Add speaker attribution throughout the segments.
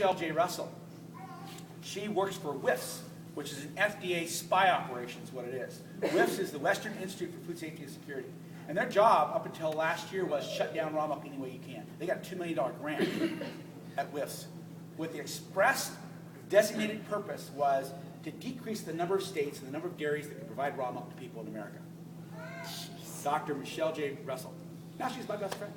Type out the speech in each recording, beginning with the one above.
Speaker 1: Michelle J. Russell. She works for WIFS, which is an FDA spy operation is what it is. WIFS is the Western Institute for Food Safety and Security. And their job up until last year was shut down raw milk any way you can. They got a $2 million grant at WIFS with the express designated purpose was to decrease the number of states and the number of dairies that can provide raw milk to people in America. Dr. Michelle J. Russell. Now she's my best friend.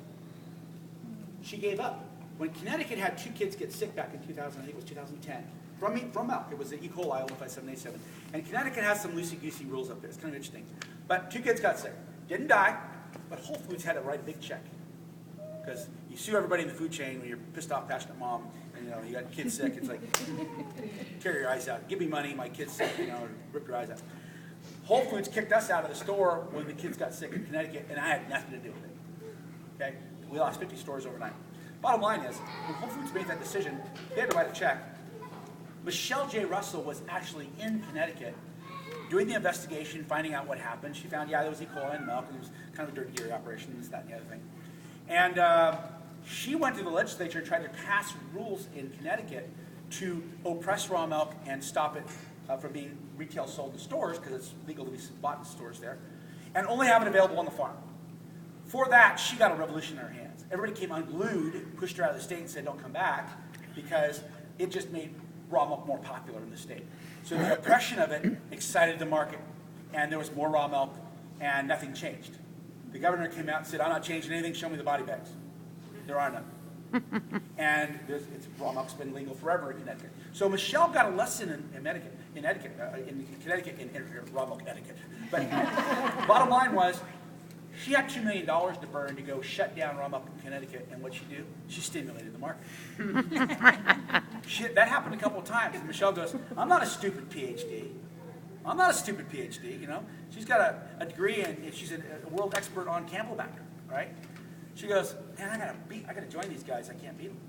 Speaker 1: She gave up. When Connecticut had 2 kids get sick back in 2000, I think it was 2010, from milk. It was the E. coli 15787. And Connecticut has some loosey-goosey rules up there. It's kind of interesting. But 2 kids got sick. Didn't die, but Whole Foods had to write a big check. Because you sue everybody in the food chain when you're pissed off, passionate mom, and you got kids sick. It's like, tear your eyes out. Give me money, my kid's sick, rip your eyes out. Whole Foods kicked us out of the store when the kids got sick in Connecticut, and I had nothing to do with it. Okay? We lost 50 stores overnight. Bottom line is, when Whole Foods made that decision, they had to write a check. Michelle J. Russell was actually in Connecticut doing the investigation, finding out what happened. She found, there was E. coli in milk, and it was kind of a dirty dairy operation, this, that, and the other thing. And she went to the legislature and tried to pass rules in Connecticut to oppress raw milk and stop it from being retail sold in stores, because it's legal to be bought in stores there, and only have it available on the farm. For that, she got a revolution in her hands. Everybody came unglued, pushed her out of the state and said, don't come back, because it just made raw milk more popular in the state. So the oppression of it excited the market, and there was more raw milk, and nothing changed. The governor came out and said, I'm not changing anything, show me the body bags. There are none. And raw milk's been legal forever in Connecticut. So Michelle got a lesson in Connecticut in raw milk etiquette. But bottom line was, she had $2 million to burn to go shut down raw milk in Connecticut, and what'd she do? She stimulated the market. That happened a couple of times. And Michelle goes, I'm not a stupid PhD. I'm not a stupid PhD, She's got a degree, and she's a world expert on Campbellbacker, right? She goes, man, I gotta join these guys. I can't beat them.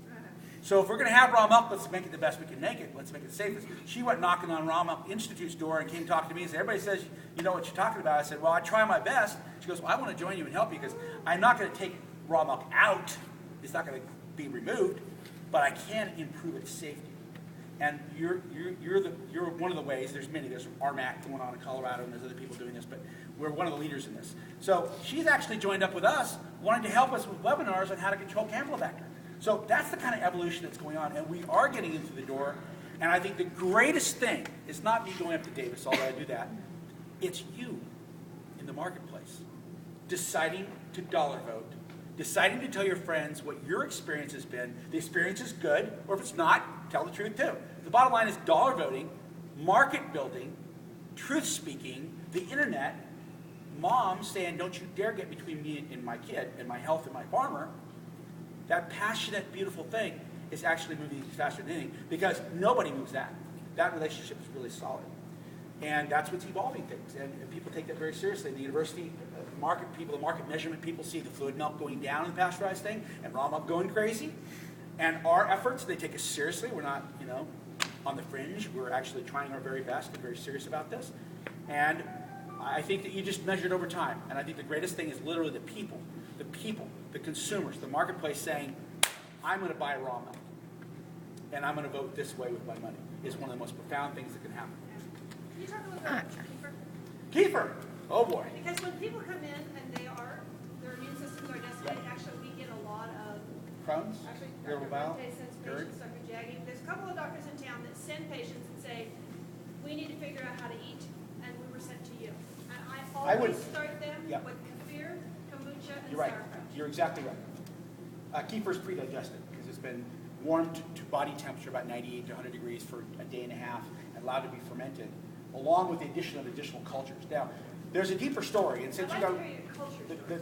Speaker 1: So if we're gonna have raw milk, let's make it the best we can make it. Let's make it safest. She went knocking on Raw Milk Institute's door and came talking to me and said, everybody says you know what you're talking about. I said, well, I try my best. She goes, well, I want to join you and help you because I'm not going to take raw milk out. It's not going to be removed, but I can improve its safety. And you're one of the ways. There's many. There's RMAC going on in Colorado, and there's other people doing this, but we're one of the leaders in this. So she's actually joined up with us, wanting to help us with webinars on how to control Campylobacter. So that's the kind of evolution that's going on, and we are getting into the door. And I think the greatest thing is not me going up to Davis, although I do that. It's you in the marketplace deciding to dollar vote, deciding to tell your friends what your experience has been. The experience is good, or if it's not, tell the truth too. The bottom line is dollar voting, market building, truth speaking, the internet, mom saying, don't you dare get between me and my kid and my health and my farmer. That passionate, beautiful thing is actually moving faster than anything because nobody moves that. That relationship is really solid. And that's what's evolving things. And people take that very seriously. The university market people, the market measurement people see the fluid milk going down in the pasteurized thing and raw milk going crazy. And our efforts, they take us seriously. We're not, on the fringe. We're actually trying our very best and very serious about this. And I think that you just measure it over time. And I think the greatest thing is literally the people, the consumers, the marketplace saying, I'm going to buy raw milk. And I'm going to vote this way with my money. Is one of the most profound things that can happen.
Speaker 2: Can you talk a little bit about
Speaker 1: Kefir? Kefir. Oh boy.
Speaker 2: Because when people come in and their immune systems are decimated, actually we get a lot of
Speaker 1: Crohn's,
Speaker 2: actually
Speaker 1: irritable bowel,
Speaker 2: sends patients, Dr. Jaggy. There's a couple of doctors in town that send patients and say, we need to figure out how to eat, and we were sent to you. And I always start them with kefir, kombucha, and
Speaker 1: You're right.
Speaker 2: sauerkraut.
Speaker 1: You're exactly right. Kefir is pre-digested because it's been warmed to body temperature about 98 to 100 degrees for a day and a half and allowed to be fermented, along with the addition of additional cultures. Now, there's a deeper story, and since
Speaker 2: I'd
Speaker 1: you
Speaker 2: like
Speaker 1: got
Speaker 2: to hear your culture story.